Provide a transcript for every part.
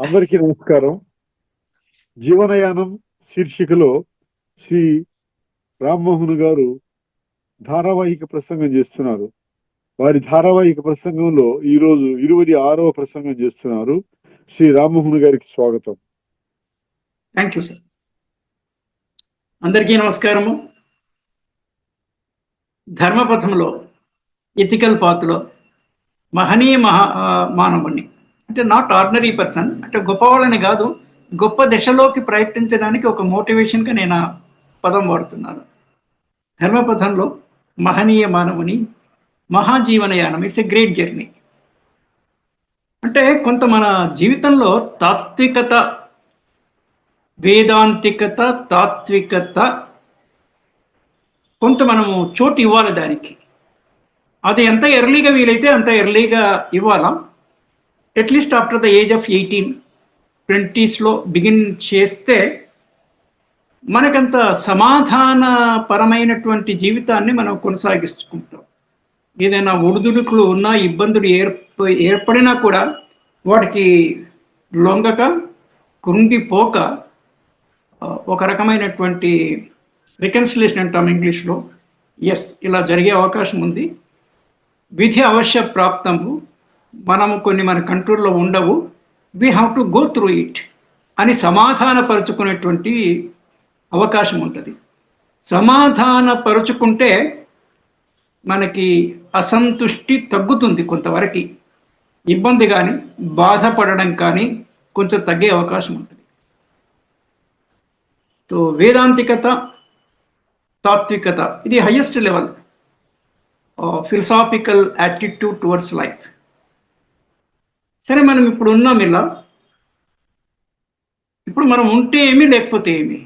అందరికీ నమస్కారం. జీవనయానం శీర్షికలో శ్రీ రామ్మోహన్ గారు ధారావాహిక ప్రసంగం చేస్తున్నారు. వారి ధారావాహిక ప్రసంగంలో ఈరోజు 26వ ప్రసంగం చేస్తున్నారు. శ్రీ రామ్మోహన్ గారికి స్వాగతం. Thank you sir. అందరికీ నమస్కారము. ధర్మపథంలో ఎథికల్ పాత్లో మహనీయ మానవుణ్ణి, అంటే నాట్ ఆర్డినరీ పర్సన్, అంటే గొప్పవాళ్ళని కాదు, గొప్ప దిశలోకి ప్రయత్నించడానికి ఒక మోటివేషన్గా నేను ఆ పదం వాడుతున్నాను. ధర్మపథంలో మహనీయ మానవుని మహాజీవనయానం, ఇట్స్ ఎ గ్రేట్ జర్నీ. అంటే కొంత మన జీవితంలో తాత్వికత, వేదాంతికత, తాత్వికత కొంత మనము చోటు ఇవ్వాలి దానికి. అది ఎంత ఎర్లీగా వీలైతే అంత ఎర్లీగా ఇవ్వాలా. At least after the age of 18, 20స్లో బిగిన్ చేస్తే మనకంత సమాధానపరమైనటువంటి జీవితాన్ని మనం కొనసాగించుకుంటాం. ఏదైనా ఒడిదుడుకులు ఉన్నా, ఇబ్బందులు ఏర్పడినా కూడా వాటికి లొంగక, కృంగిపోక ఒక రకమైనటువంటి రికన్సిలేషన్ అంటాం ఇంగ్లీష్లో. ఎస్, ఇలా జరిగే అవకాశం ఉంది, విధి అవశ్య ప్రాప్తము, మనము కొన్ని మన కంట్రోల్లో ఉండవు, we have to go through it అని సమాధానపరుచుకునేటువంటి అవకాశం ఉంటుంది. సమాధానపరుచుకుంటే మనకి అసంతుష్టి తగ్గుతుంది, కొంతవరకు ఇబ్బంది కానీ బాధపడడం కానీ కొంచెం తగ్గే అవకాశం ఉంటుంది. సో వేదాంతికత, తాత్వికత ఇది highest level philosophical attitude towards life. సరే, మనం ఇప్పుడు ఉన్నాం ఇలా. ఇప్పుడు మనం ఉంటే ఏమి, లేకపోతే ఏమి,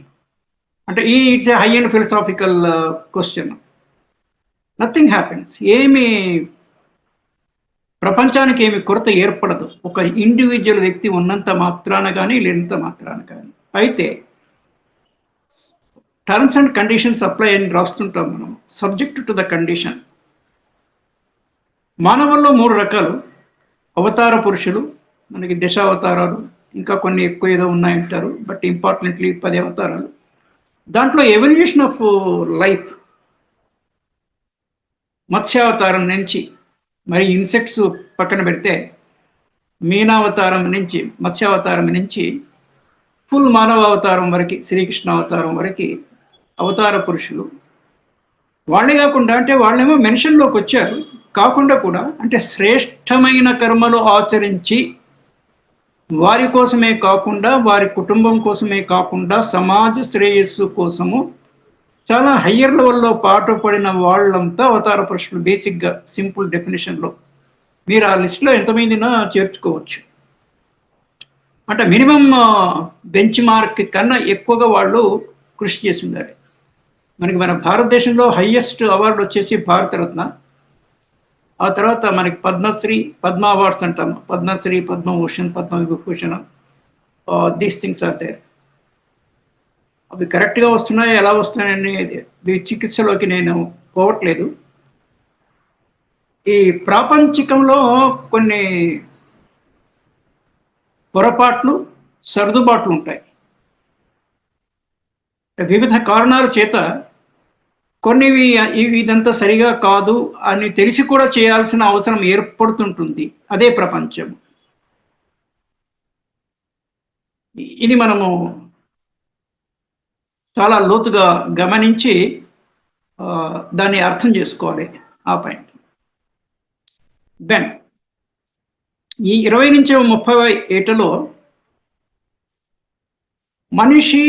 అంటే it's a high and philosophical question. Nothing happens. ఏమి ప్రపంచానికి ఏమి కొరత ఏర్పడదు, ఒక ఇండివిజువల్ వ్యక్తి ఉన్నంత మాత్రాన కానీ లేనంత మాత్రాన కానీ. అయితే టర్మ్స్ అండ్ కండిషన్స్ అప్లై అని రాస్తుంటాం మనం, సబ్జెక్ట్ టు ద కండిషన్. మానవుల్లో 3 రకాలు: అవతార పురుషులు, మనకి దశావతారాలు, ఇంకా కొన్ని ఎక్కువ ఏదో ఉన్నాయంటారు, బట్ ఇంపార్టెంట్లీ 10 అవతారాలు. దాంట్లో ఎవల్యూషన్ ఆఫ్ లైఫ్ మత్స్యావతారం నుంచి, మరి ఇన్సెక్ట్స్ పక్కన పెడితే, మీనావతారం నుంచి, మత్స్యావతారం నుంచి ఫుల్ మానవ అవతారం వరకు, శ్రీకృష్ణ అవతారం వరకు అవతార పురుషులు. వాళ్ళే కాకుండా, అంటే వాళ్ళేమో మెన్షన్లోకి వచ్చారు కాకుండా కూడా, అంటే శ్రేష్టమైన కర్మలు ఆచరించి వారి కోసమే కాకుండా, వారి కుటుంబం కోసమే కాకుండా, సమాజ శ్రేయస్సు కోసము చాలా హయ్యర్ లెవెల్లో పాటుపడిన వాళ్ళంతా అవతార పురుషులు. బేసిక్గా సింపుల్ డెఫినేషన్లో మీరు ఆ లిస్టులో ఎంతమందినా చేర్చుకోవచ్చు. అంటే మినిమం బెంచ్ మార్క్ కన్నా ఎక్కువగా వాళ్ళు కృషి చేసి ఉండాలి. మనకి మన భారతదేశంలో హయ్యెస్ట్ అవార్డు వచ్చేసి భారతరత్న. ఆ తర్వాత మనకి పద్మశ్రీ, పద్మ అవార్డ్స్ అంటాము, Padmashri, Padmabhushan, Padmavibhushan, these things are there. అవి కరెక్ట్గా వస్తున్నాయి, ఎలా వస్తున్నాయని చికిత్సలోకి నేను పోవట్లేదు. ఈ ప్రాపంచికంలో కొన్ని పొరపాట్లు, సర్దుబాట్లు ఉంటాయి. వివిధ కారణాల చేత కొన్నివి ఇదంతా సరిగా కాదు అని తెలిసి కూడా చేయాల్సిన అవసరం ఏర్పడుతుంటుంది. అదే ప్రపంచం. ఇది మనము చాలా లోతుగా గమనించి దాన్ని అర్థం చేసుకోవాలి. ఆ పాయింట్. దెన్ ఈ 20 నుంచి 30 ఏటలో మనిషి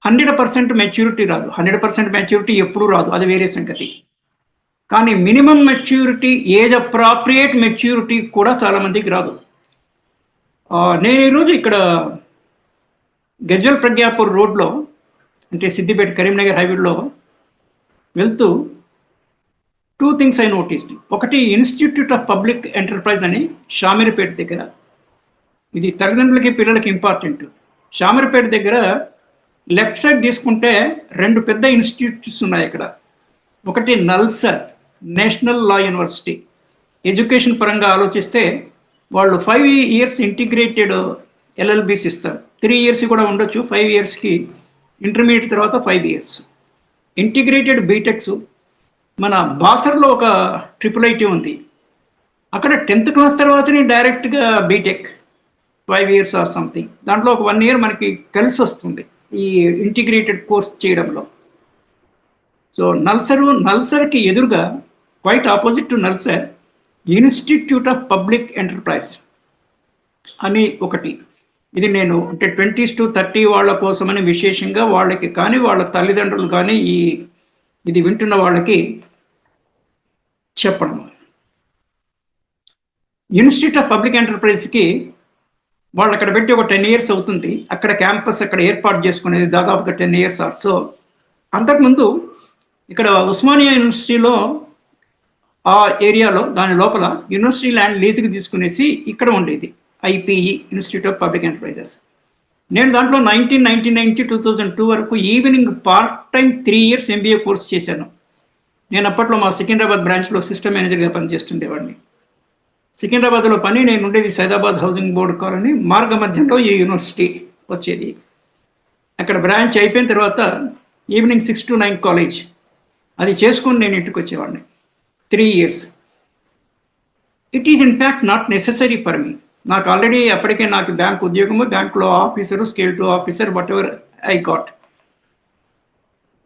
100% మెచ్యూరిటీ రాదు. 100% మెచ్యూరిటీ ఎప్పుడూ రాదు, అది వేరే సంగతి. కానీ minimum maturity, age appropriate maturity కూడా చాలామందికి రాదు. నేను ఈరోజు ఇక్కడ గజ్వెల్ ప్రజ్ఞాపూర్ రోడ్లో, అంటే సిద్దిపేట కరీంనగర్ హైవేలో వెళ్తూ 2 థింగ్స్ ఐ నోటీస్డ్. ఒకటి, ఇన్స్టిట్యూట్ ఆఫ్ పబ్లిక్ ఎంటర్ప్రైజ్ అని షామీర్పేట దగ్గర. ఇది తల్లిదండ్రులకి పిల్లలకి ఇంపార్టెంట్. షామీర్పేట దగ్గర లెఫ్ట్ సైడ్ తీసుకుంటే 2 పెద్ద ఇన్స్టిట్యూట్స్ ఉన్నాయి ఇక్కడ. ఒకటి నల్సర్, నేషనల్ లా యూనివర్సిటీ. ఎడ్యుకేషన్ పరంగా ఆలోచిస్తే వాళ్ళు 5 years ఇంటిగ్రేటెడ్ ఎల్ఎల్బిస్ ఇస్తారు. 3 years కూడా ఉండొచ్చు, 5 yearsకి ఇంటర్మీడియట్ తర్వాత 5 years. ఇంటిగ్రేటెడ్ బీటెక్స్ మన బాసర్లో ఒక IIIT ఉంది, అక్కడ 10th class తర్వాతనే డైరెక్ట్గా బీటెక్ 5 years ఆర్ సంథింగ్. దాంట్లో ఒక 1 year మనకి కలిసి వస్తుంది ఈ ఇంటిగ్రేటెడ్ కోర్స్ చేయడంలో. సో నల్సర్కి ఎదురుగా, quite opposite to NALSAR, institute of public enterprise అని ఒకటి. ఇది నేను అంటే 20s to 30 వాళ్ళ కోసమని విశేషంగా వాళ్ళకి కానీ వాళ్ళ తల్లిదండ్రులు కానీ ఇది వింటున్న వాళ్ళకి చెప్పడం. ఇన్స్టిట్యూట్ ఆఫ్ పబ్లిక్ ఎంటర్ప్రైజ్కి వాళ్ళు అక్కడ పెట్టి ఒక 10 years అవుతుంది. అక్కడ క్యాంపస్ అక్కడ ఏర్పాటు చేసుకునేది దాదాపుగా 10 years ఆర్ సో. అంతకుముందు ఇక్కడ ఉస్మానియా యూనివర్సిటీలో ఆ ఏరియాలో దాని లోపల యూనివర్సిటీ ల్యాండ్ లీజుకి తీసుకునేసి ఇక్కడ ఉండేది IPE, institute of public enterprises. నేను దాంట్లో 1999 నుంచి 2002 వరకు evening part time 3 years MBA course చేశాను. నేను అప్పట్లో మా సికింద్రాబాద్ బ్రాంచ్లో సిస్టమ్ మేనేజర్గా పనిచేస్తుండేవాడిని. సికింద్రాబాద్లో పని, నేను ఉండేది సైదాబాద్ హౌసింగ్ బోర్డు కాలనీ, మార్గ మధ్యంలో ఈ యూనివర్సిటీ వచ్చేది. అక్కడ బ్రాంచ్ అయిపోయిన తర్వాత ఈవినింగ్ 6 to 9 కాలేజ్ అది చేసుకుని నేను ఇంటికి వచ్చేవాడిని 3 years. It is in fact not necessary for me. నాకు ఆల్రెడీ అప్పటికే నాకు బ్యాంక్ ఉద్యోగము, బ్యాంకులో officer, scale 2 officer, what ever I got.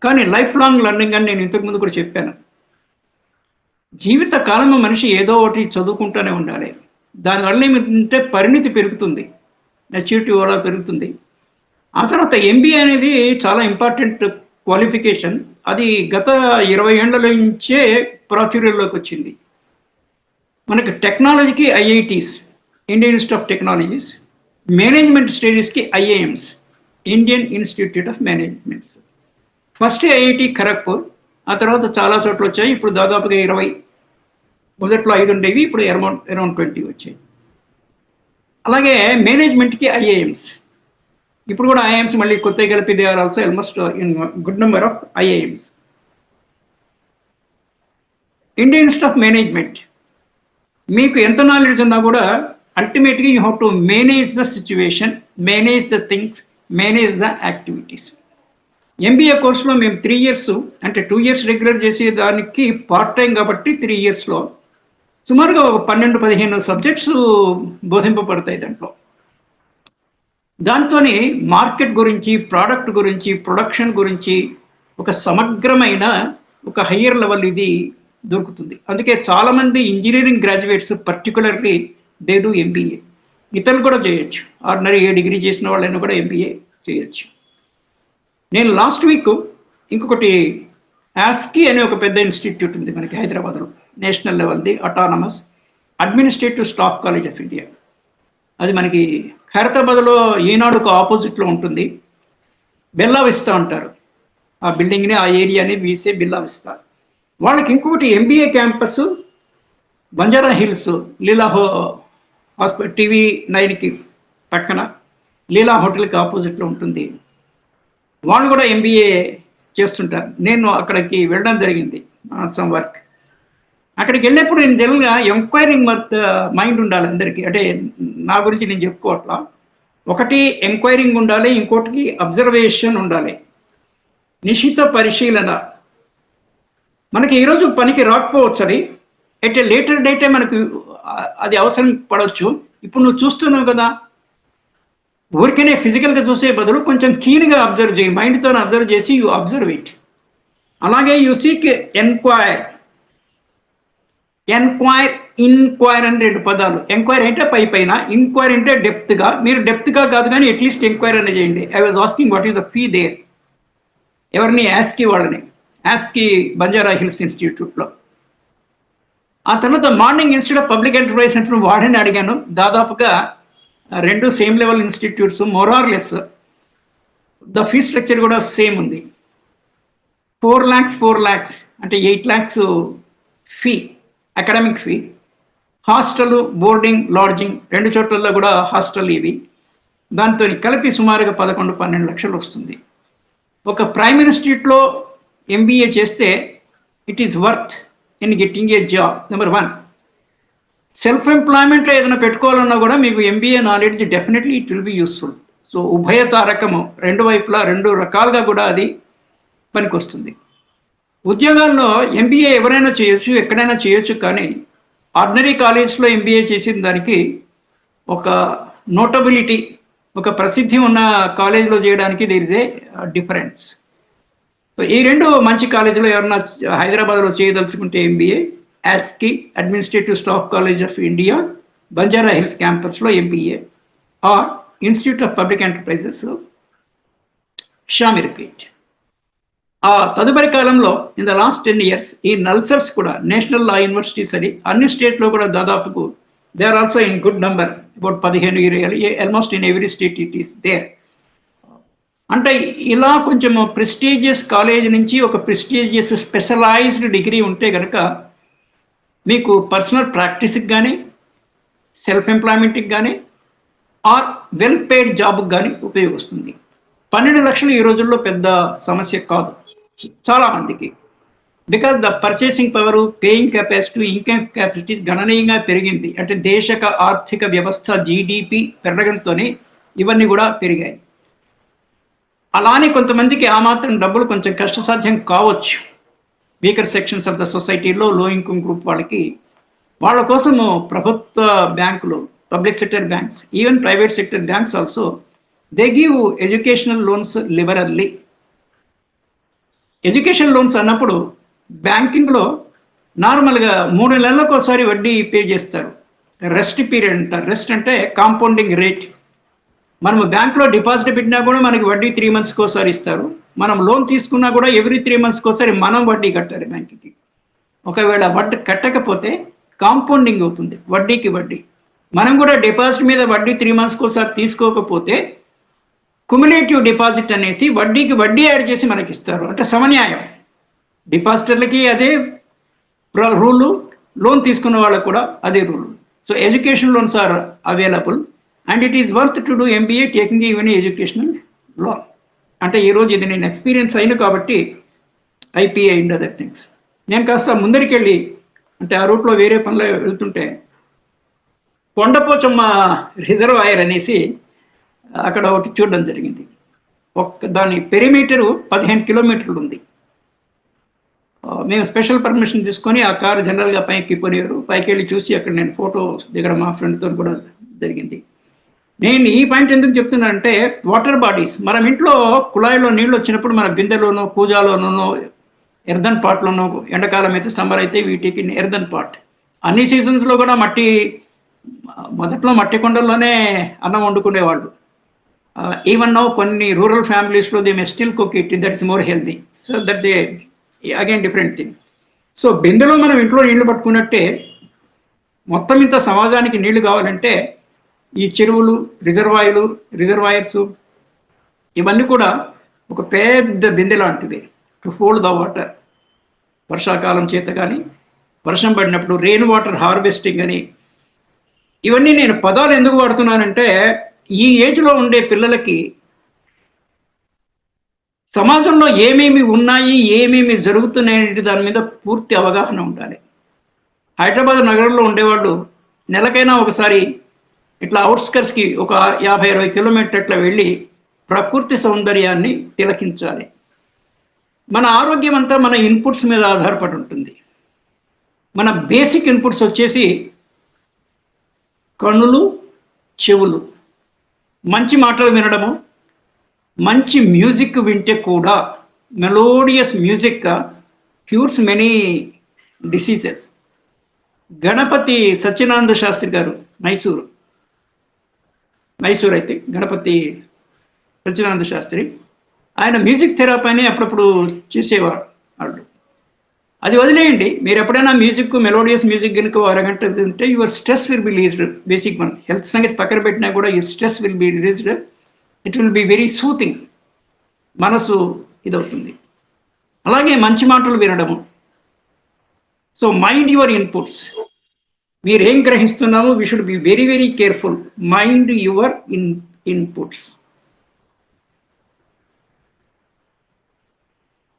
కానీ లైఫ్ లాంగ్ లెర్నింగ్ అని నేను ఇంతకుముందు కూడా చెప్పాను. జీవిత కాలము మనిషి ఏదో ఒకటి చదువుకుంటూనే ఉండాలి. దానివల్ల ఏమిటంటే పరిణితి పెరుగుతుంది, మెచ్యూరిటీ కూడా పెరుగుతుంది. ఆ తర్వాత MBA అనేది చాలా ఇంపార్టెంట్ క్వాలిఫికేషన్. అది గత 20 ఏళ్ల నుంచే ప్రాచుర్యంలోకి వచ్చింది. మనకి టెక్నాలజీకి IITs, Indian institute of technologies, management స్టడీస్కి IIMs, Indian institute of managements. First IIT Kharagpur, ఆ తర్వాత చాలా చోట్ల వచ్చాయి. ఇప్పుడు దాదాపుగా 20, మొదట్లో 5 ఉండేవి, ఇప్పుడు అరౌండ్ 20 వచ్చాయి. అలాగే మేనేజ్మెంట్కి IIMs, ఇప్పుడు కూడా IIMs మళ్ళీ కొత్తగా కలిపి they are also almost in good number of IIMs. Indian institute of management, మీకు ఎంత నాలెడ్జ్ ఉన్నా కూడా అల్టిమేట్గా you have to manage the situation, manage the things, manage the activities. MBA కోర్సులో మేము 3 years అంటే 2 years రెగ్యులర్ చేసేదానికి పార్ట్ టైం కాబట్టి 3 yearsలో సుమారుగా ఒక 12-15 సబ్జెక్ట్స్ బోధింపబడతాయి దాంట్లో. దాంతోనే మార్కెట్ గురించి, ప్రోడక్ట్ గురించి, ప్రొడక్షన్ గురించి ఒక సమగ్రమైన ఒక హయ్యర్ లెవెల్ ఇది దొరుకుతుంది. అందుకే చాలామంది engineering graduates particularly they do MBA. ఇతరులు కూడా చేయొచ్చు, ఆర్డినరీ డిగ్రీ చేసిన వాళ్ళైనా కూడా MBA చేయొచ్చు. నేను లాస్ట్ వీక్ ఇంకొకటి ASCII అనే ఒక పెద్ద ఇన్స్టిట్యూట్ ఉంది మనకి హైదరాబాద్లో, నేషనల్ లెవెల్ది, autonomous administrative staff college of India. అది మనకి హైదరాబాద్లో ఈనాడుకు ఆపోజిట్లో ఉంటుంది. బెల్లా విస్తా అంటారు ఆ బిల్డింగ్ని, ఆ ఏరియాని వీసే బెల్లా విస్తా. వాళ్ళకి ఇంకొకటి MBA క్యాంపస్ బంజారా హిల్స్, లీలా హాస్పిటల్ TV9కి పక్కన లీలా హోటల్కి ఆపోజిట్లో ఉంటుంది. వాళ్ళు కూడా MBA చేస్తుంటారు. నేను అక్కడికి వెళ్ళడం జరిగింది సమ్ వర్క్. అక్కడికి వెళ్ళినప్పుడు నేను తెలుగుగా ఎంక్వైరింగ్ మైండ్ ఉండాలి అందరికీ. అంటే నా గురించి నేను చెప్పుకోవట్లా, ఒకటి ఎంక్వైరింగ్ ఉండాలి, ఇంకోటికి అబ్జర్వేషన్ ఉండాలి, నిశిత పరిశీలన. మనకి ఈరోజు పనికి రాకపోవచ్చు, అది ఎట్ ఏ లేటర్ డేటే మనకు అది అవసరం పడవచ్చు. ఇప్పుడు నువ్వు చూస్తున్నావు కదా, ఊరికనే ఫిజికల్గా చూసే బదులు కొంచెం కీన్గా అబ్జర్వ్ చేయి, మైండ్తో అబ్జర్వ్ చేసి యూ అబ్జర్వ్ ఇట్. అలాగే యూ సీక్ ఎన్క్వైర్, ఇన్క్వైర్ అని 2 పదాలు. ఎంక్వైర్ అంటే పైన, ఇన్క్వైర్ అంటే డెప్త్గా. మీరు డెప్త్గా కాదు కానీ అట్లీస్ట్ ఎంక్వైర్ అనేది చేయండి. I was asking what is the fee there. ఎవరిని? ASCII వాళ్ళని, ASCII బంజారా హిల్స్ ఇన్స్టిట్యూట్లో. ఆ తర్వాత morning institute of public enterprise centre వాడిని అడిగాను. దాదాపుగా 2 same level institutes, more or less. The fee structure కూడా సేమ్ ఉంది. 4 lakhs అంటే 8 lakhs fee, academic fee. Hostel, boarding, lodging 2 చోట్లలో కూడా హాస్టల్ ఇవి. దాంతో కలిపి సుమారుగా 11-12 లక్షలు వస్తుంది. ఒక ప్రైమ్ ఇన్స్టిట్యూట్లో MBA చేస్తే it is worth in getting a job, number 1. Self ఎంప్లాయ్మెంట్లో ఏదైనా పెట్టుకోవాలన్నా కూడా మీకు MBA knowledge definitely it will be useful. So ఉభయ తారకము, రెండు వైపులా రెండు రకాలుగా కూడా అది పనికొస్తుంది. ఉద్యోగాల్లో ఎంబీఏ ఎవరైనా చేయొచ్చు, ఎక్కడైనా చేయొచ్చు, కానీ ఆర్డినరీ కాలేజ్లో ఎంబీఏ చేసిన దానికి ఒక నోటబిలిటీ, ఒక ప్రసిద్ధి ఉన్న కాలేజీలో చేయడానికి there is a difference. So ఈ రెండు మంచి కాలేజీలో ఎవరన్నా హైదరాబాద్లో చేయదలుచుకుంటే ఎంబీఏ, యాస్కి administrative staff college of India Banjara Hills క్యాంపస్లో MBA, or institute of public enterprises Shamirpet. ఆ తదుపరి కాలంలో ఇన్ ద లాస్ట్ 10 years ఈ నల్సర్స్ కూడా నేషనల్ లా యూనివర్సిటీస్ అని అన్ని స్టేట్లో కూడా దాదాపుకు they are also in good number, about 15 almost in every state it is there. అంటే ఇలా కొంచెం ప్రెస్టీజియస్ కాలేజ్ నుంచి ఒక ప్రెస్టీజియస్ స్పెషలైజ్డ్ డిగ్రీ ఉంటే కనుక మీకు పర్సనల్ ప్రాక్టీస్కి కానీ, సెల్ఫ్ ఎంప్లాయ్మెంట్కి కానీ, ఆర్ వెల్ పెయిడ్ జాబ్కి కానీ ఉపయోగిస్తుంది. 12 లక్షలు ఈ రోజుల్లో పెద్ద సమస్య కాదు చాలా మందికి. Because the purchasing power, paying capacity, income capacity గణనీయంగా పెరిగింది. అంటే దేశక ఆర్థిక వ్యవస్థ జీడిపి పెరగడంతోనే ఇవన్నీ కూడా పెరిగాయి. అలానే కొంతమందికి ఆ మాత్రం డబ్బులు కొంచెం కష్టసాధ్యం కావచ్చు. వీకర్ సెక్షన్స్ ఆఫ్ ద సొసైటీలో లో ఇన్కమ్ గ్రూప్ వాళ్ళకి, వాళ్ళ కోసము ప్రభుత్వ బ్యాంకులు, public sector banks, even private sector banks also they give educational loans liberally. Education loans అన్నప్పుడు బ్యాంకింగ్లో నార్మల్గా 3 నెలలకు ఒకసారి వడ్డీ పే చేస్తారు. రెస్ట్ పీరియడ్ అంటారు. రెస్ట్ అంటే కాంపౌండింగ్ రేట్. మనము బ్యాంక్లో డిపాజిట్ పెట్టినా కూడా మనకి వడ్డీ 3 monthsకి ఒకసారి ఇస్తారు. మనం లోన్ తీసుకున్నా కూడా ఎవ్రీ 3 monthsకి ఒకసారి మనం వడ్డీ కట్టాలి బ్యాంకుకి. ఒకవేళ వడ్డీ కట్టకపోతే కాంపౌండింగ్ అవుతుంది, వడ్డీకి వడ్డీ. మనం కూడా డిపాజిట్ మీద వడ్డీ 3 monthsకి ఒకసారి తీసుకోకపోతే కుములేటివ్ డిపాజిట్ అనేసి వడ్డీకి వడ్డీ యాడ్ చేసి మనకి ఇస్తారు. అంటే సమన్యాయం. డిపాజిటర్లకి అదే రూలు, లోన్ తీసుకున్న వాళ్ళకు కూడా అదే rule. So education loans are available and it is worth to do MBA taking even educational loan. అంటే ఈరోజు ఇది నేను ఎక్స్పీరియన్స్ అయిన కాబట్టి ఐపీఐ అండ్ అదర్ థింగ్స్. నేను కాస్త ముందరికి వెళ్ళి, అంటే ఆ రూట్లో వేరే పనులు వెళ్తుంటే కొండపోచమ్మ రిజర్వాయర్ అనేసి అక్కడ ఒకటి చూడడం జరిగింది. దాని పెరిమీటరు 15 kilometers ఉంది. మేము స్పెషల్ పర్మిషన్ తీసుకొని ఆ కారు జనరల్గా పైకి పోయారు. పైకి వెళ్ళి చూసి అక్కడ నేను ఫోటో దిగడం మా ఫ్రెండ్తో కూడా జరిగింది. నేను ఈ పాయింట్ ఎందుకు చెప్తున్నా అంటే, వాటర్ బాడీస్, మనం ఇంట్లో కుళాయిలో నీళ్ళు వచ్చినప్పుడు మన బిందెలోనో, కూజాలోనో, ఎర్దన్ పాట్లోనో, ఎండాకాలం అయితే సమ్మర్ అయితే వీటికి ఎర్దన్ పాట్. అన్ని సీజన్స్లో కూడా మొదట్లో మట్టి కొండల్లోనే అన్నం వండుకునేవాళ్ళు. ఈవెన్ నౌ కొన్ని రూరల్ ఫ్యామిలీస్లో they may still cook it, that is more healthy. So that's a again different thing. So బిందెలో మనం ఇంట్లో నీళ్లు పట్టుకున్నట్టే మొత్తం ఇంత సమాజానికి నీళ్లు కావాలంటే ఈ చెరువులు, రిజర్వాయర్స్ ఇవన్నీ కూడా ఒక పెద్ద బిందె లాంటివి టు హోల్డ్ ద వాటర్. వర్షాకాలం చేత కానీ, వర్షం పడినప్పుడు రెయిన్ వాటర్ హార్వెస్టింగ్ అని, ఇవన్నీ నేను పదాలు ఎందుకు వాడుతున్నానంటే ఈ ఏజ్లో ఉండే పిల్లలకి సమాజంలో ఏమేమి ఉన్నాయి, ఏమేమి జరుగుతున్నాయనే దాని మీద పూర్తి అవగాహన ఉండాలి. హైదరాబాద్ నగరంలో ఉండేవాళ్ళు నెలకైనా ఒకసారి ఇట్లా అవుట్స్కర్ట్స్కి ఒక 50-60 kilometers అట్లా వెళ్ళి ప్రకృతి సౌందర్యాన్ని తిలకించాలి. మన ఆరోగ్యం అంతా మన ఇన్పుట్స్ మీద ఆధారపడి ఉంటుంది. మన బేసిక్ ఇన్పుట్స్ వచ్చేసి కన్నులు, చెవులు. మంచి మాటలు వినడము, మంచి మ్యూజిక్ వింటే కూడా, melodious music cures many diseases. Ganapathi Satyanarayana Sastri garu, Mysore అయితే గణపతి సత్యనారాయణ శాస్త్రి, ఆయన మ్యూజిక్ థెరపీ అని అప్పుడప్పుడు చేసేవారు వాళ్ళు. అది వదిలేయండి, మీరు ఎప్పుడైనా మ్యూజిక్, మెలోడియస్ మ్యూజిక్ కనుక అరగంట ఉంటే your stress will be released. Basic మన హెల్త్ సంగతి పక్కన పెట్టినా కూడా ఈ stress will be released. It will be very soothing. మనసు ఇదవుతుంది. అలాగే మంచి మాటలు వినడము. So mind your inputs. మీరు ఏం గ్రహిస్తున్నామో we should be very very careful. Mind your inputs.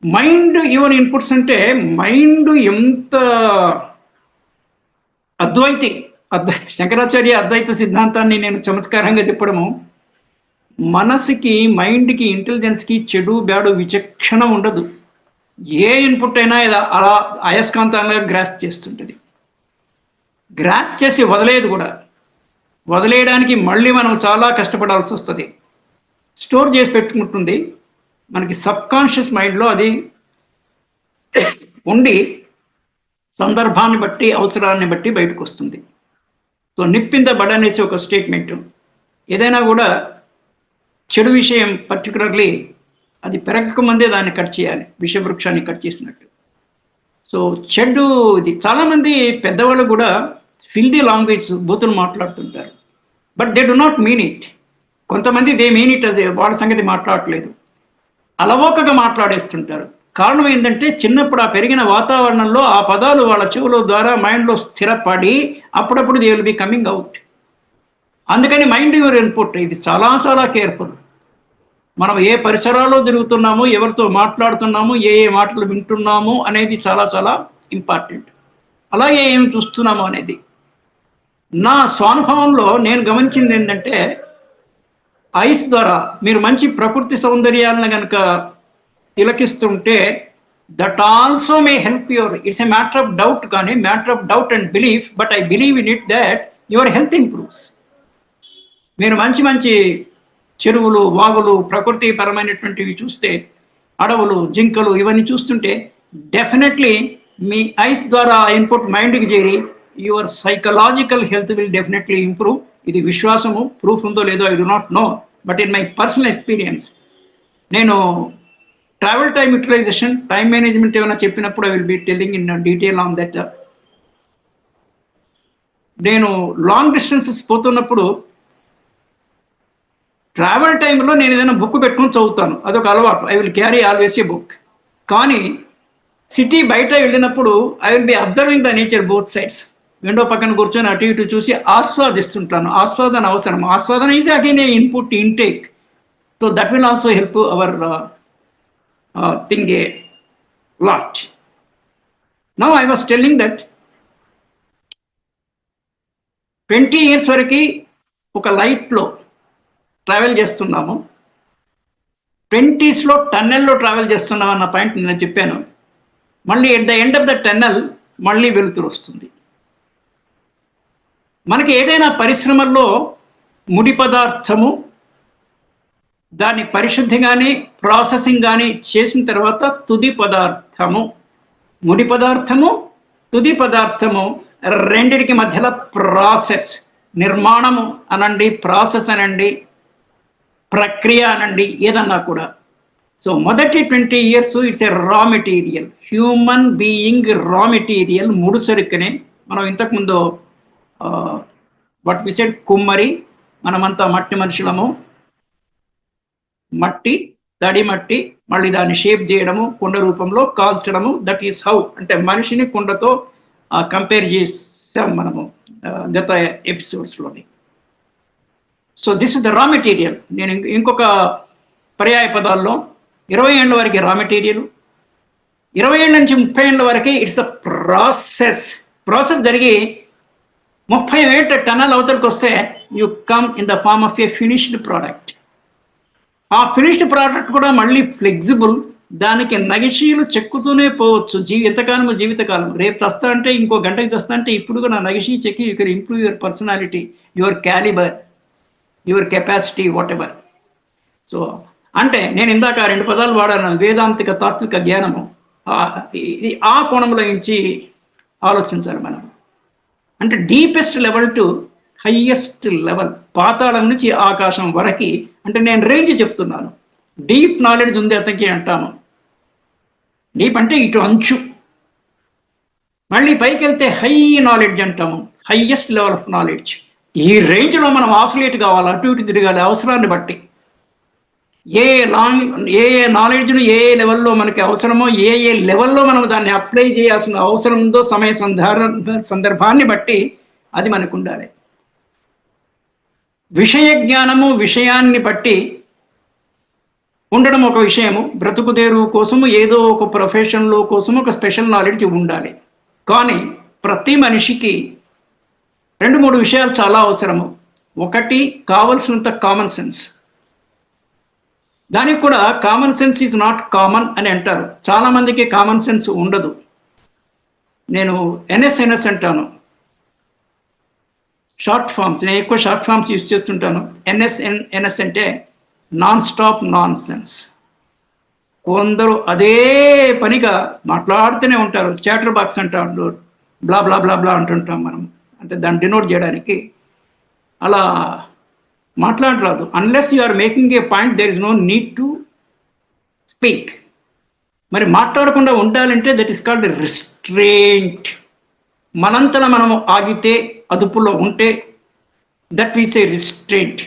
Mind your inputs అంటే మైండ్ ఎంత అద్వైతి శంకరాచార్య అద్వైత సిద్ధాంతాన్ని నేను చమత్కారంగా చెప్పడము, మనసుకి, మైండ్కి, ఇంటెలిజెన్స్కి చెడు బ్యాడు విచక్షణ ఉండదు. ఏ ఇన్పుట్ అయినా అలా అయస్కాంతంగా గ్రాస్ చేస్తుంటుంది. గ్రాస్ చేసి వదిలేదు కూడా. వదిలేయడానికి మళ్ళీ మనం చాలా కష్టపడాల్సి వస్తుంది. స్టోర్ చేసి పెట్టుకుంటుంది మనకి సబ్కాన్షియస్ మైండ్లో. అది ఉండి సందర్భాన్ని బట్టి, అవసరాన్ని బట్టి బయటకు వస్తుంది. సో నిప్పింద బడ్ అనేసి ఒక స్టేట్మెంట్. ఏదైనా కూడా చెడు విషయం పర్టికులర్లీ అది పెరగక ముందే దాన్ని కట్ చేయాలి, విషవృక్షాన్ని కట్ చేసినట్టు. సో చెడు ఇది. చాలామంది పెద్దవాళ్ళు కూడా ఫిల్దీ లాంగ్వేజ్, బూతులు మాట్లాడుతుంటారు. But they do not mean it. కొంతమంది దే మీన్ ఇట్ అదే, వాళ్ళ సంగతి మాట్లాడట్లేదు, అలవోకగా మాట్లాడేస్తుంటారు. కారణం ఏంటంటే చిన్నప్పుడు ఆ పెరిగిన వాతావరణంలో ఆ పదాలు వాళ్ళ చెవుల ద్వారా మైండ్లో స్థిరపడి అప్పుడప్పుడు they will be coming out. అందుకని మైండ్ యువర్ ఇన్పుట్. ఇది చాలా చాలా కేర్ఫుల్. మనం ఏ పరిసరాల్లో తిరుగుతున్నాము, ఎవరితో మాట్లాడుతున్నాము, ఏ మాటలు వింటున్నాము అనేది చాలా చాలా ఇంపార్టెంట్. అలాగే ఏమి చూస్తున్నాము అనేది. నా స్వానుభవంలో నేను గమనించింది ఏంటంటే, ఐస్ ద్వారా మీరు మంచి ప్రకృతి సౌందర్యాలను కనుక తిలకిస్తుంటే that also may help your, it's a matter of doubt, కానీ matter of doubt and belief, but I believe in it that your health improves. మీరు మంచి మంచి చెరువులు, వాగులు, ప్రకృతి పరమైనటువంటివి చూస్తే, అడవులు, జింకలు ఇవన్నీ చూస్తుంటే డెఫినెట్లీ మీ ఐస్ ద్వారా ఇన్పుట్ మైండ్కి చేరి your psychological health will definitely improve. ఇది విశ్వాసము, ప్రూఫ్ ఉందో లేదో I do not know, but in my personal experience. నేను travel time utilization, time management ఏమైనా చెప్పినప్పుడు I will be telling in detail on that. నేను లాంగ్ డిస్టెన్సెస్ పోతున్నప్పుడు travel టైంలో నేను ఏదైనా బుక్ పెట్టుకుని చదువుతాను, అదొక అలవాటు. I will carry always a book. కానీ సిటీ బయట వెళ్ళినప్పుడు I will be observing the nature both sides. Window పక్కన కూర్చొని అటు ఇటు చూసి ఆస్వాదిస్తుంటాను. ఆస్వాదన అవసరం. ఆస్వాదన is again a input, intake. So that will also help our thing a lot. Now I was telling that 20 years వరకు ఒక లైట్లో ట్రావెల్ చేస్తున్నాము, 20s టన్నెల్లో ట్రావెల్ చేస్తున్నాం అన్న పాయింట్ నేను చెప్పాను. మళ్ళీ at the end of the tunnel మళ్ళీ వెలుతురు వస్తుంది. మనకి ఏదైనా పరిశ్రమల్లో ముడి పదార్థము, దాన్ని పరిశుద్ధి కానీ ప్రాసెసింగ్ కానీ చేసిన తర్వాత తుది పదార్థము, ముడి పదార్థము, తుది పదార్థము, రెండిటికి మధ్యలో ప్రాసెస్, నిర్మాణము అనండి, ప్రాసెస్ అనండి, ప్రక్రియ అనండి, ఏదన్నా కూడా. సో మొదటి 20 years it's a raw material, human being raw material, ముడుసరికనే. మనం ఇంతకుముందు వాట్ వి సెడ్, కుమ్మరి, మనమంతా మట్టి మనుషులము, మట్టి, తడి మట్టి, మళ్ళీ దాన్ని షేప్ చేయడము, కుండ రూపంలో కాల్చడము, దట్ ఈస్ హౌ. అంటే మనిషిని కుండతో కంపేర్ చేసాం మనము గత ఎపిసోడ్స్లోని. So this is the raw material. నేను ఇంకొక పర్యాయ పదాల్లో 20 ఏళ్ళ వరకు రా మెటీరియల్, 20 ఏళ్ళ నుంచి 30 ఏళ్ళ వరకు ఇట్స్ అ ప్రాసెస్. ప్రాసెస్ జరిగి 30 ఏళ్ళ టన్నల్ అవతలకు వస్తే you come in the form of a finished product. ఆ ఫినిష్డ్ ప్రోడక్ట్ కూడా మళ్ళీ ఫ్లెక్సిబుల్, దానికి నగిషీలు చెక్కుతూనే పోవచ్చు ఎంతకాలము, జీవితకాలం. రేపు చస్తా అంటే, ఇంకో గంటకి చస్తా అంటే, ఇప్పుడు నా నగిషీ చెక్కి you can improve your personality, your calibre, your capacity, what ever. So అంటే నేను ఇందాక 2 పదాలు వాడాను, వేదాంతిక, తాత్విక జ్ఞానము. ఆ కోణంలో నుంచి ఆలోచించాలి మనం. అంటే deepest level to highest level, పాతాళం నుంచి ఆకాశం వరకు. అంటే నేను రేంజ్ చెప్తున్నాను. డీప్ నాలెడ్జ్ ఉంది అతనికి అంటాము. డీప్ అంటే ఇటు అంచు. మళ్ళీ పైకి వెళ్తే హై నాలెడ్జ్ అంటాము, హైయెస్ట్ లెవెల్ ఆఫ్ నాలెడ్జ్. ఈ రేంజ్లో మనం ఆసిలేట్ కావాలి, అటు ఇటు తిరగాలి అవసరాన్ని బట్టి. ఏ నాలెడ్జ్ను ఏ లెవెల్లో మనకి అవసరమో, ఏ లెవెల్లో మనం దాన్ని అప్లై చేయాల్సిన అవసరం ఉందో, సమయ సందర్భాన్ని బట్టి అది మనకు ఉండాలి. విషయ జ్ఞానము, విషయాన్ని బట్టి ఉండడం ఒక విషయము. బ్రతుకుదేరు కోసము, ఏదో ఒక ప్రొఫెషన్లో కోసము ఒక స్పెషల్ నాలెడ్జ్ ఉండాలి. కానీ ప్రతి మనిషికి 2-3 విషయాలు చాలా అవసరము. ఒకటి, కావలసినంత కామన్ సెన్స్. దానికి కూడా common sense is not common అని అంటారు. చాలా మందికి కామన్ సెన్స్ ఉండదు. నేను ఎన్ఎస్ఎన్ఎస్ అంటాను, షార్ట్ ఫామ్స్. నేను ఎక్కువ షార్ట్ ఫామ్స్ యూజ్ చేస్తుంటాను. ఎన్ఎస్ అంటే నాన్ స్టాప్ నాన్ సెన్స్. కొందరు అదే పనిగా మాట్లాడుతూనే ఉంటారు. చాటర్ బాక్స్ అంటారు, బ్లా బ్లా బ్లా బ్లా అంటుంటాం మనం, అంటే దాన్ని డినోట్ చేయడానికి. అలా మాట్లాడరాదు. Unless you are making a point, there is no need to speak. మరి మాట్లాడకుండా ఉండాలంటే దట్ ఈస్ కాల్డ్ రిస్ట్రెయింట్. మనంతలో మనము ఆగితే, అదుపులో ఉంటే, దట్ వీస్ ఏ రిస్ట్రెయింట్.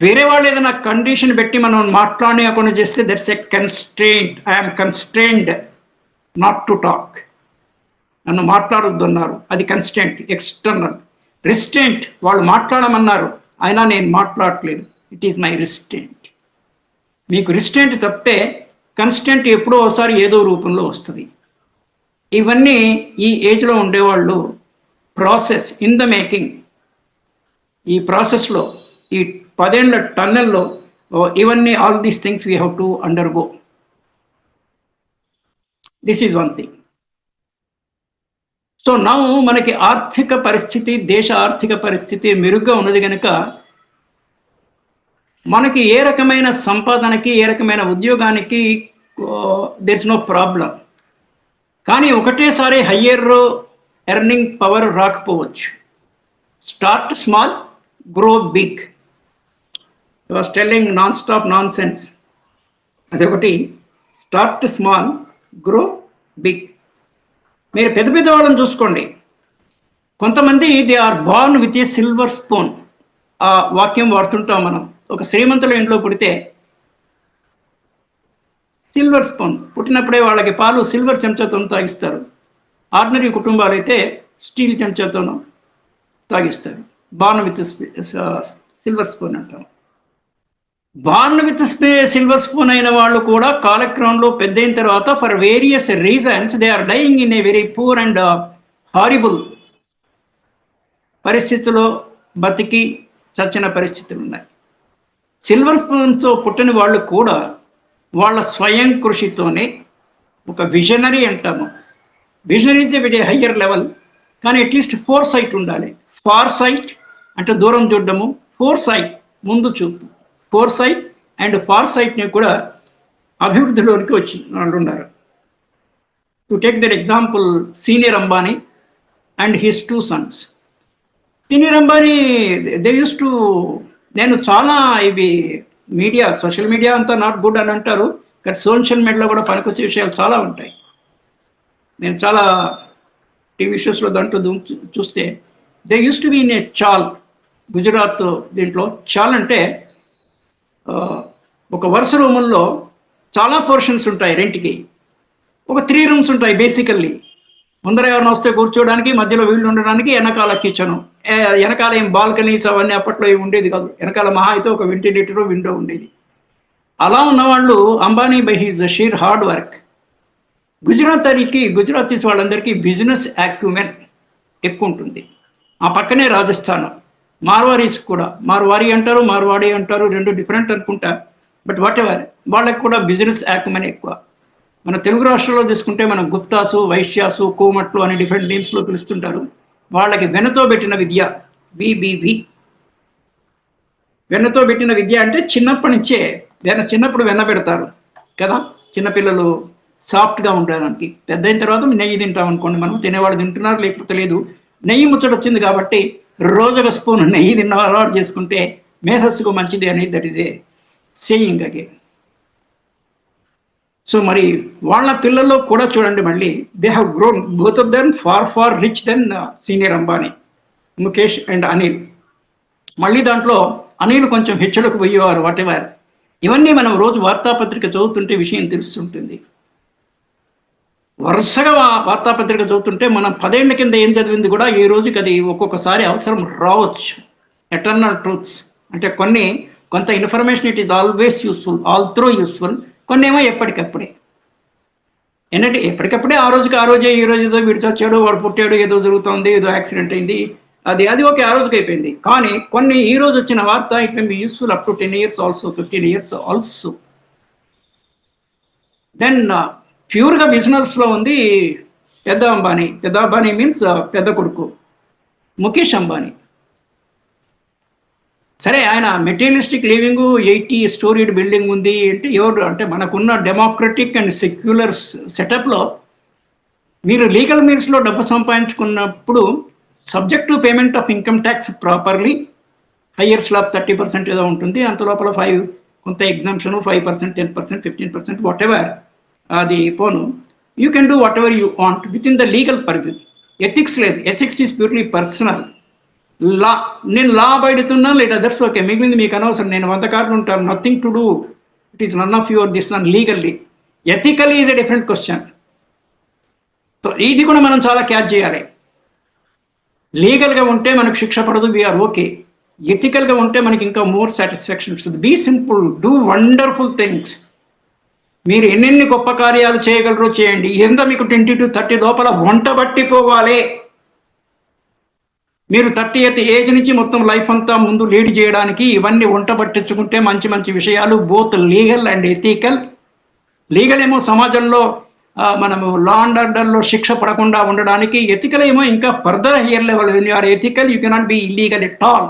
వేరే వాళ్ళు ఏదైనా కండిషన్ పెట్టి మనం మాట్లాడకుండా చేస్తే that's a constraint. I'm constrained not to talk. నన్ను మాట్లాడొద్దు అన్నారు, అది కన్స్ట్రెయింట్, ఎక్స్టర్నల్. రిస్ట్రెయింట్, వాళ్ళు మాట్లాడమన్నారు అయినా నేను మాట్లాడట్లేదు, ఇట్ ఈస్ మై రిస్ట్రెయింట్. మీకు రిస్ట్రెయింట్ తప్పితే కన్స్టెంట్ ఎప్పుడో ఒకసారి ఏదో రూపంలో వస్తుంది. ఇవన్నీ ఈ ఏజ్లో ఉండేవాళ్ళు ప్రాసెస్ ఇన్ ద మేకింగ్. ఈ ప్రాసెస్లో, ఈ 10 ఏళ్ల టన్నెల్లో ఇవన్నీ, all these things we have to undergo. This is one thing. So now మనకి ఆర్థిక పరిస్థితి, దేశ ఆర్థిక పరిస్థితి మెరుగ్గా ఉన్నది కనుక మనకి ఏ రకమైన సంపాదనకి, ఏ రకమైన ఉద్యోగానికి దెర్ ఇస్ నో ప్రాబ్లం. కానీ ఒకటేసారి హయ్యర్ ఎర్నింగ్ పవర్ రాకపోవచ్చు. Start small, grow big. Was telling nonstop nonsense. అదొకటి. Start small, grow big. మీరు పెద్ద పెద్ద వాళ్ళని చూసుకోండి. కొంతమంది they are born with a silver spoon. ఆ వాక్యం వాడుతుంటాం మనం. ఒక శ్రీమంతుల ఇంట్లో పుడితే సిల్వర్ స్పూన్, పుట్టినప్పుడే వాళ్ళకి పాలు సిల్వర్ చెంచాతో తాగిస్తారు. ఆర్డినరీ కుటుంబాలు అయితే స్టీల్ చెంచాతోనూ తాగిస్తారు. బార్న్ విత్ సిల్వర్ స్పూన్ అంటాం. బార్న్ విత్ సిల్వర్ స్పూన్ అయిన వాళ్ళు కూడా కాలక్రమంలో పెద్ద అయిన తర్వాత for various reasons they are dying in a very poor and horrible పరిస్థితుల్లో బతికి చచ్చిన పరిస్థితులు ఉన్నాయి. సిల్వర్ స్పూన్తో పుట్టిన వాళ్ళు కూడా వాళ్ళ స్వయం కృషితోనే ఒక విజనరీ అంటాము. Visionaries with a higher level, కానీ అట్లీస్ట్ ఫోర్ సైట్ ఉండాలి. ఫార్ సైట్ అంటే దూరం చూడడము, ఫోర్ సైట్ ముందు చూపు. ఫోర్ సైట్ అండ్ ఫార్ సైట్ని కూడా అభివృద్ధిలోనికి వచ్చి వాళ్ళు ఉన్నారు. To take that example, senior Ambani and his 2 sons. Senior Ambani they use to, నేను చాలా ఇవి మీడియా, సోషల్ మీడియా అంతా నాట్ గుడ్ అని అంటారు, కానీ సోషల్ మీడియాలో కూడా పనికొచ్చే విషయాలు చాలా ఉంటాయి. నేను చాలా టీవీ షోస్లో దాంట్లో చూస్తే they use to be in a చాల్. గుజరాత్ దీంట్లో చాల్ అంటే ఒక వరుస రూముల్లో చాలా పోర్షన్స్ ఉంటాయి రెంట్కి. ఒక 3 rooms ఉంటాయి బేసికల్లీ. ముందర ఎవరైనా వస్తే కూర్చోడానికి, మధ్యలో వీళ్ళు ఉండడానికి, వెనకాల కిచెను. వెనకాల ఏం బాల్కనీస్ అవన్నీ అప్పట్లో ఏమి ఉండేది కాదు. వెనకాల మహా అయితే ఒక వెంటిలేటర్, విండో ఉండేది. అలా ఉన్నవాళ్ళు Ambani by his sheer hard work. Gujaratis వాళ్ళందరికీ బిజినెస్ యాక్యుమెన్ ఎక్కువ ఉంటుంది. ఆ పక్కనే రాజస్థాన్. మార్వారీస్ కూడా, మార్వారీ అంటారు, మార్వాడి అంటారు, 2 డిఫరెంట్ అనుకుంటా. బట్ వాట్ ఎవర్, వాళ్ళకి కూడా బిజినెస్ యాక్యుమెన్ ఎక్కువ. మన తెలుగు రాష్ట్రాల్లో తీసుకుంటే మనం గుప్తాసు, వైశ్యాసు, కోమట్లు అని డిఫరెంట్ నేమ్స్లో పిలుస్తుంటారు. వాళ్ళకి వెన్నతో పెట్టిన విద్య, BBV. వెన్నతో పెట్టిన విద్య అంటే చిన్నప్పటి నుంచే చిన్నప్పుడు వెన్న పెడతారు కదా చిన్నపిల్లలు సాఫ్ట్గా ఉండడానికి. పెద్ద అయిన తర్వాత నెయ్యి తింటాం అనుకోండి, మనం తినేవాళ్ళు తింటున్నారు, లేకపోతే లేదు. నెయ్యి ముచ్చట వచ్చింది కాబట్టి రోజుగా స్పూన్ నెయ్యి తిన్న అలవాటు చేసుకుంటే మేధస్సుకు మంచిది అని, that is a saying again. So మరి వాళ్ళ పిల్లల్లో కూడా చూడండి, మళ్ళీ they have grown, both of them far rich then senior Ambani, Mukesh and Anil. మళ్ళీ దాంట్లో అనిల్ కొంచెం హెచ్చులకు పోయేవారు, వాట్ ఎవర్. ఇవన్నీ మనం రోజు వార్తాపత్రిక చదువుతుంటే విషయం తెలుస్తుంటుంది. వరుసగా వార్తాపత్రిక చదువుతుంటే మనం 10 ఏళ్ల కింద ఏం చదివింది కూడా ఈ రోజుకి అది ఒక్కొక్కసారి అవసరం రావచ్చు. ఎటర్నల్ ట్రూత్స్ అంటే కొంత information it is always useful, all through useful. కొన్ని ఏమో ఎప్పటికప్పుడే, ఎప్పటికప్పుడే, ఆ రోజుకి ఆ రోజే, ఈ రోజు ఏదో వీడితో వచ్చాడు, వాడు పుట్టాడు, ఏదో జరుగుతుంది, ఏదో యాక్సిడెంట్ అయింది, అది ఓకే, ఆ రోజుకి అయిపోయింది. కానీ కొన్ని ఈ రోజు వచ్చిన వార్త it may be useful up to 10 years also, 15 years also. Then ప్యూర్గా బిజినెస్లో ఉంది పెద్ద అంబానీ. పెద్ద అంబానీ మీన్స్ పెద్ద కొడుకు ముఖేష్ అంబానీ. సరే, ఆయన మెటీరియలిస్టిక్ లివింగ్ 80 స్టోరీడ్ బిల్డింగ్ ఉంది అంటే ఎవరు అంటే మనకున్న డెమోక్రటిక్ అండ్ సెక్యులర్ సెటప్లో మీరు లీగల్ మీన్స్లో డబ్బు సంపాదించుకున్నప్పుడు subject to payment of income tax properly, higher slab 30% ఏదో ఉంటుంది, అంత లోపల 5 కొంత ఎగ్జామ్షన్ 5%, 10%, 15%, వాట్ ఎవర్ అది పోను. You can do whatever you want within the legal purview. Ethics లేదు, ethics is purely personal. Law, నేను లా బయడుతున్నా లేదా దట్స్ ఓకే, మిగిలింది మీకు అనవసరం. నేను 100 కార్లు ఉంటాను, nothing to do, it is none of your this none legally. Ethically is a different question. So ఇది కూడా మనం చాలా క్యాచ్ చేయాలి. లీగల్గా ఉంటే మనకు శిక్ష పడదు, వీఆర్ ఓకే. ఎథికల్గా ఉంటే మనకి ఇంకా మోర్ సాటిస్ఫాక్షన్ వస్తుంది. Be simple, do wonderful things. మీరు ఎన్నెన్ని గొప్ప కార్యాలు చేయగలరో చేయండి. ఎంత మీకు 20 to 30 లోపల వంట పట్టిపోవాలి. మీరు 30th ఏజ్ నుంచి మొత్తం లైఫ్ అంతా ముందు లీడ్ చేయడానికి ఇవన్నీ వంట పట్టించుకుంటే మంచి మంచి విషయాలు, both legal and ethical. Legal ఏమో సమాజంలో మనము లా అండ్ ఆర్డర్లో శిక్ష పడకుండా ఉండడానికి, ఎథికల్ ఏమో ఇంకా further higher level. When you are ethical you cannot be illegal at all.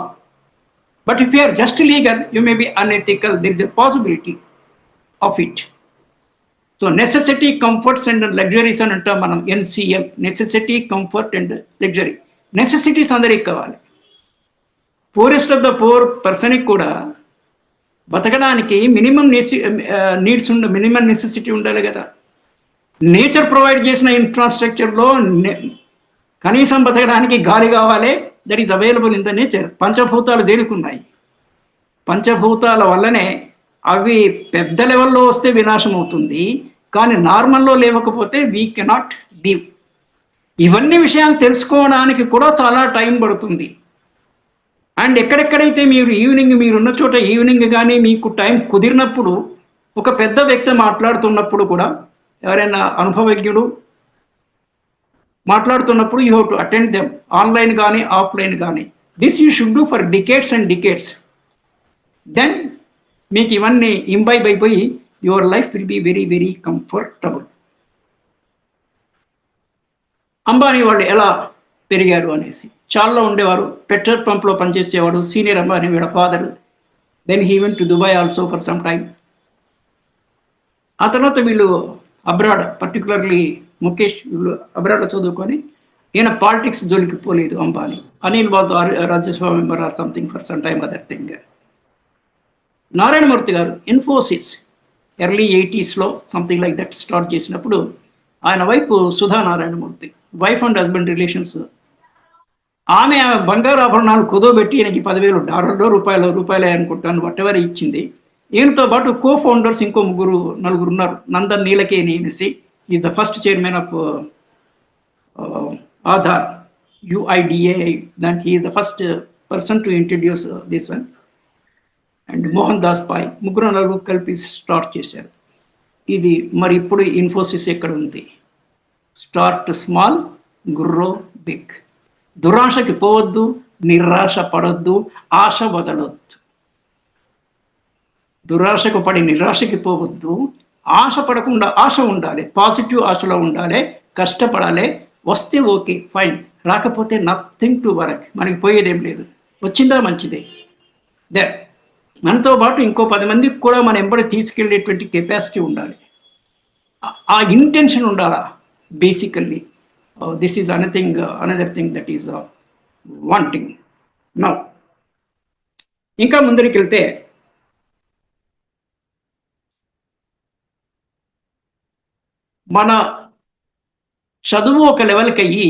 But if you are just legal you may be unethical. There is a possibility of it. So necessity, comforts and luxuries అని అంటాం మనం, NCL, necessity, comfort and luxury. Necessities అందరికి కావాలి. Poorest of the poor పర్సన్కి కూడా బతకడానికి minimum needs minimum necessity ఉండాలి కదా. నేచర్ ప్రొవైడ్ చేసిన ఇన్ఫ్రాస్ట్రక్చర్లో కనీసం బతకడానికి గాలి కావాలి. That is available in the nature. పంచభూతాలు దేనికున్నాయి? పంచభూతాల వల్లనే అవి పెద్ద లెవెల్లో వస్తే వినాశం అవుతుంది, కానీ నార్మల్లో లేవకపోతే వీ కెనాట్ లివ్. ఇవన్నీ విషయాలు తెలుసుకోవడానికి కూడా చాలా టైం పడుతుంది. అండ్ ఎక్కడెక్కడైతే మీరున్న చోట ఈవినింగ్ కానీ మీకు టైం కుదిరినప్పుడు ఒక పెద్ద వ్యక్తి మాట్లాడుతున్నప్పుడు కూడా, ఎవరైనా అనుభవజ్ఞుడు మాట్లాడుతున్నప్పుడు you have to attend them, online కానీ ఆఫ్లైన్ కానీ. This you should do for decades and decades. Then మీకు ఇవన్నీ ఇంబైబ్ అయిపోయి your life will be very very comfortable. Ambani వాళ్ళు ఎలా పెరిగారు అనేసి, చాలా ఉండేవారు. పెట్రోల్ పంప్లో పనిచేసేవాడు సీనియర్ అంబానీ, వీళ్ళ father. Then he went to Dubai also for some time. ఆ తర్వాత వీళ్ళు అబ్రాడ్, పర్టికులర్లీ ముఖేష్, వీళ్ళు అబ్రాడ్ చదువుకొని, ఈయన పాలిటిక్స్ జోలికి పోలేదు Ambani. Anil was Rajya Sabha member or something for some time other thing. Narayana Murthy గారు ఇన్ఫోసిస్ ఎర్లీ 80sలో సంథింగ్ లైక్ దట్ స్టార్ట్ చేసినప్పుడు, ఆయన వైపు Sudha Narayana Murthy, wife and husband relations. ఆమె బంగారు ఆభరణాలు కుదోబెట్టి ఈయనకి $10,000 రూపాయలే అనుకుంటాను, వాట్ ఎవర్ ఇచ్చింది. ఈయనతో పాటు కో ఫౌండర్స్ ఇంకో నలుగురు ఉన్నారు. నందన్ నీలకేని అనేసి, is the first chairman of Aadhaar, UIDA, దానికి is the first person to introduce this one. And Mohan Das Pai, నలుగురు కలిపి స్టార్ట్ చేశారు ఇది. మరి ఇప్పుడు ఇన్ఫోసిస్ ఎక్కడ ఉంది? Start small, grow big. దురాశకి పోవద్దు, నిరాశ పడొద్దు, ఆశ వదలొద్దు. దురాశకు పడి నిరాశకి పోవద్దు, ఆశ పడకుండా ఆశ ఉండాలి, పాజిటివ్ ఆశలో ఉండాలి, కష్టపడాలి. వస్తే ఓకే ఫైన్, రాకపోతే నథింగ్ టు వర్క్, మనకి పోయేదేం లేదు. వచ్చిందా మంచిదే. మనతో పాటు ఇంకో 10 మందికి కూడా మనం ఎంబడి తీసుకెళ్లేటువంటి కెపాసిటీ ఉండాలి, ఆ ఇంటెన్షన్ ఉండాలా. Basically this is another thing that is wanting. Now ఇంకా ముందరికి వెళ్తే, మన చదువు ఒక లెవెల్కి అయ్యి,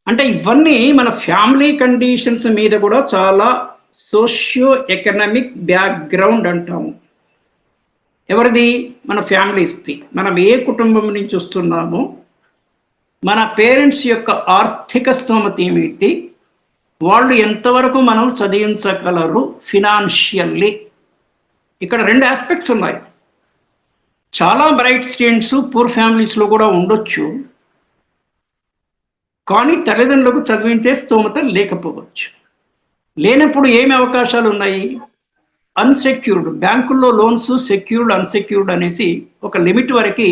అంటే ఇవన్నీ మన ఫ్యామిలీ కండిషన్స్ మీద కూడా చాలా సోషియో ఎకనామిక్ బ్యాక్గ్రౌండ్ అంటాము. ఎవరిది? మన ఫ్యామిలీస్ది. మనం ఏ కుటుంబం నుంచి వస్తున్నామో, మన పేరెంట్స్ యొక్క ఆర్థిక స్తోమత ఏమిటి, వాళ్ళు ఎంతవరకు మనం చదివించగలరు ఫినాన్షియల్లీ. ఇక్కడ 2 ఆస్పెక్ట్స్ ఉన్నాయి. చాలా బ్రైట్ స్టూడెంట్స్ పూర్ ఫ్యామిలీస్లో కూడా ఉండొచ్చు, కానీ తల్లిదండ్రులకు చదివించే స్తోమత లేకపోవచ్చు. లేనప్పుడు ఏమి అవకాశాలు ఉన్నాయి? అన్సెక్యూర్డ్, బ్యాంకుల్లో లోన్స్ సెక్యూర్డ్, అన్సెక్యూర్డ్ అనేసి ఒక లిమిట్ వరకు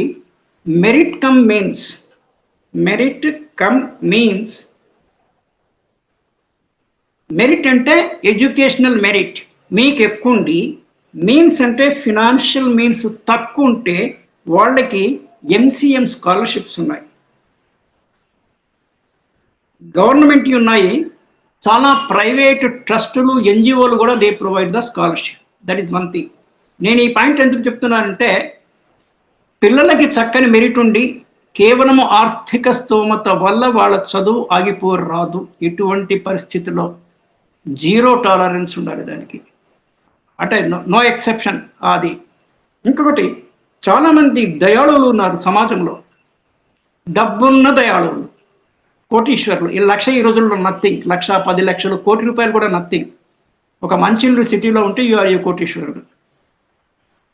merit come means, merit come means, merit అంటే ఎడ్యుకేషనల్ మెరిట్ మీకు ఎక్కువ ఉండి, మీన్స్ అంటే ఫినాన్షియల్ మీన్స్ తక్కువ ఉంటే వాళ్ళకి ఎంసీఎం స్కాలర్షిప్స్ ఉన్నాయి, గవర్నమెంట్ ఉన్నాయి, చాలా ప్రైవేట్ ట్రస్టులు ఎన్జిఓలు కూడా they provide the scholarship. That is one thing. నేను ఈ పాయింట్ ఎందుకు చెప్తున్నానంటే పిల్లలకి చక్కని మెరిట్ ఉండి కేవలం ఆర్థిక స్తోమత వల్ల వాళ్ళ చదువు ఆగిపోరాదు. ఎటువంటి పరిస్థితుల్లో జీరో టాలరెన్స్ ఉండాలి దానికి, అంటే నో ఎక్సెప్షన్ అది. ఇంకొకటి, చాలామంది దయాళువులు ఉన్నారు సమాజంలో, డబ్బున్న దయాళువులు, కోటీశ్వరులు. ఈ లక్ష ఈ రోజుల్లో నథింగ్, 1,00,000, 10 లక్షలు, కోటి రూపాయలు కూడా నథింగ్. ఒక మంచి ఇల్లు సిటీలో ఉంటే యు ఆర్ ఏ కోటీశ్వరుడు.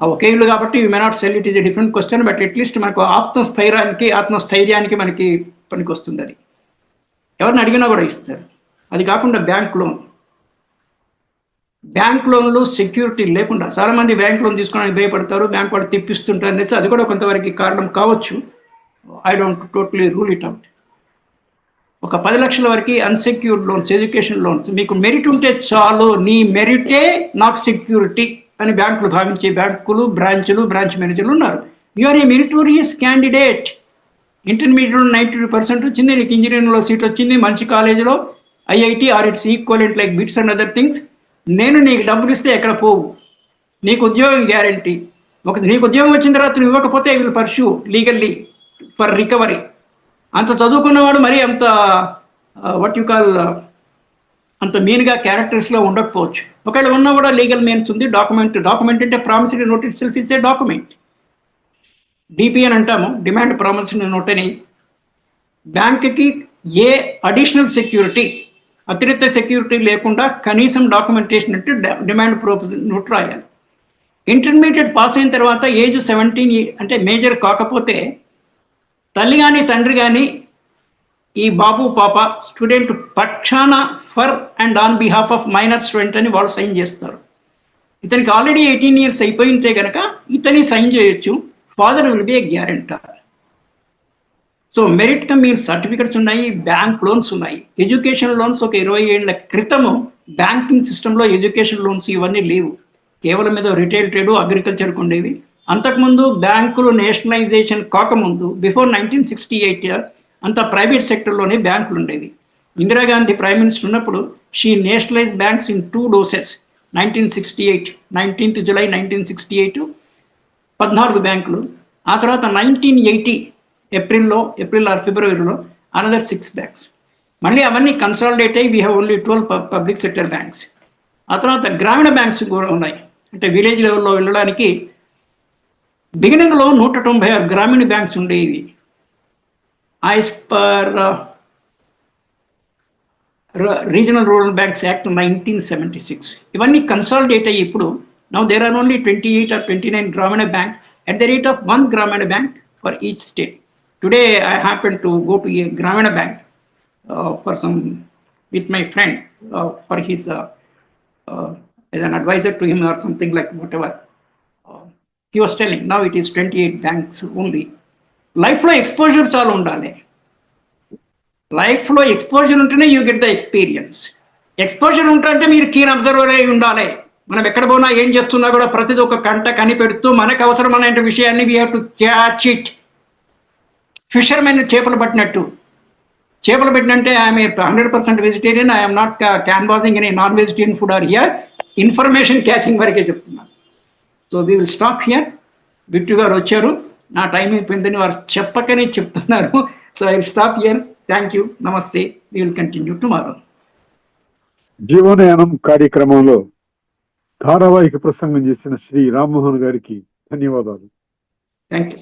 ఒకే ఇల్లు కాబట్టి you may not cell, it is a different question, but at least మనకు ఆత్మస్థైర్యానికి మనకి పనికి వస్తుంది. అది ఎవరిని అడిగినా కూడా ఇస్తారు. అది కాకుండా బ్యాంక్ లోన్, బ్యాంక్ లోన్లు సెక్యూరిటీ లేకుండా చాలామంది బ్యాంక్ లోన్ తీసుకోవడానికి భయపడతారు, బ్యాంక్ వాడు తిప్పిస్తుంటారు అనేసి అది కూడా కొంతవరకు కారణం కావచ్చు. I don't totally rule it out. ఒక 10 లక్షల వరకు అన్సెక్యూర్డ్ లోన్స్, ఎడ్యుకేషన్ లోన్స్, మీకు మెరిట్ ఉంటే చాలు, నీ మెరిటే నాకు సెక్యూరిటీ అని బ్యాంకులు భావించే బ్యాంకులు, బ్రాంచ్ మేనేజర్లు ఉన్నారు. You are a meritorious candidate. ఇంటర్మీడియట్లో 92% వచ్చింది, నీకు ఇంజనీరింగ్లో సీట్ వచ్చింది, మంచి కాలేజీలో, IIT or it's equivalent like BITS and other things. నేను నీకు డబ్బులు ఇస్తే ఎక్కడ పోవు, నీకు ఉద్యోగం గ్యారంటీ. నీకు ఉద్యోగం వచ్చిన తర్వాత నువ్వు ఇవ్వకపోతే I will pursue legally for recovery. అంత చదువుకున్నవాడు మరి అంత వాట్ యు కాల్ అంత మీన్గా క్యారెక్టర్స్లో ఉండకపోవచ్చు. ఒకవేళ ఉన్నా కూడా లీగల్ మీన్స్ ఉంది. డాక్యుమెంట్ అంటే promissory note it self is a document. DP అని అంటాము, డిమాండ్ ప్రామిసరీ నోట్ అని. బ్యాంక్కి ఏ అడిషనల్ సెక్యూరిటీ, అతిరిక్త సెక్యూరిటీ లేకుండా కనీసం డాక్యుమెంటేషన్ అంటే డిమాండ్ ప్రామిసరీ నోట్ రాయాలి. ఇంటర్మీడియట్ పాస్ అయిన తర్వాత ఏజ్ 17 అంటే మేజర్ కాకపోతే తల్లి కానీ తండ్రి కానీ ఈ బాబు పాప స్టూడెంట్ పక్షాన for and on behalf of minor student అని వాళ్ళు సైన్ చేస్తారు. ఇతనికి ఆల్రెడీ 18 years అయిపోయింటే కనుక ఇతని సైన్ చేయొచ్చు. Father will be A guarantor. So merit come means certificates ఉన్నాయి, బ్యాంక్ లోన్స్ ఉన్నాయి. ఎడ్యుకేషన్ లోన్స్ ఒక 20 ఏళ్ల క్రితము బ్యాంకింగ్ సిస్టంలో ఎడ్యుకేషన్ లోన్స్ ఇవన్నీ లేవు. కేవలం ఏదో రిటైల్ ట్రేడ్, అగ్రికల్చర్కి ఉండేవి. అంతకుముందు బ్యాంకులు నేషనలైజేషన్ కాకముందు బిఫోర్ 1968 అంత ప్రైవేట్ సెక్టర్లోనే బ్యాంకులు ఉండేవి. ఇందిరాగాంధీ ప్రైమ్ మినిస్టర్ ఉన్నప్పుడు she nationalise banks in 2 doses. 1968 19th July 1968 14 బ్యాంకులు. ఆ తర్వాత 1980 ఏప్రిల్ ఆర్ ఫిబ్రవరిలో అనదర్ 6 బ్యాంక్స్. మళ్ళీ అవన్నీ కన్సాలిడేట్ అయ్యి we have only 12 public sector banks. ఆ తర్వాత గ్రామీణ బ్యాంక్స్ కూడా ఉన్నాయి. అంటే విలేజ్ లెవెల్లో వెళ్ళడానికి బిగినింగ్లో 196 గ్రామీణ బ్యాంక్స్ ఉండేవి. As per regional rural banks act 1976. ఇవన్నీ కన్సాలిడేట్ అయ్యి ఇప్పుడు now there are only 28 or 29 గ్రామీణ banks at the rate of 1 గ్రామీణ bank for each state. Today I happen to go to a గ్రామీణ bank for some with my friend for his as an advisor to him or something like whatever. He was telling now it is 28 banks only. Life లో exposure చాలా ఉండాలి. లైఫ్లో exposure ఉంటేనే you get the experience. Exposure ఉంటే మీరు keen observer అయి ఉండాలి. మనం ఎక్కడ పోనా ఏం చేస్తున్నా కూడా ప్రతిదీ ఒక కంట కనిపెడుతూ మనకు అవసరమైన విషయాన్ని we have to catch it. Fishermen చేపలు పట్టినట్టు. చేపలు పెట్టినంటే I'm 100% vegetarian, I'm not canvassing any non vegetarian food or here. Information catching వరకే చెప్తున్నాను. So we will stop here. Bittu గారు వచ్చారు, నా టైం అయిపోయిందని వారు చెప్పకనే చెప్తున్నారు. So I will stop here. Thank you, నమస్తే. We will continue tomorrow. జీవనయానం కార్యక్రమంలో ధారావాహిక ప్రసంగం చేసిన శ్రీ రామ్మోహన్ గారికి ధన్యవాదాలు. Thank you.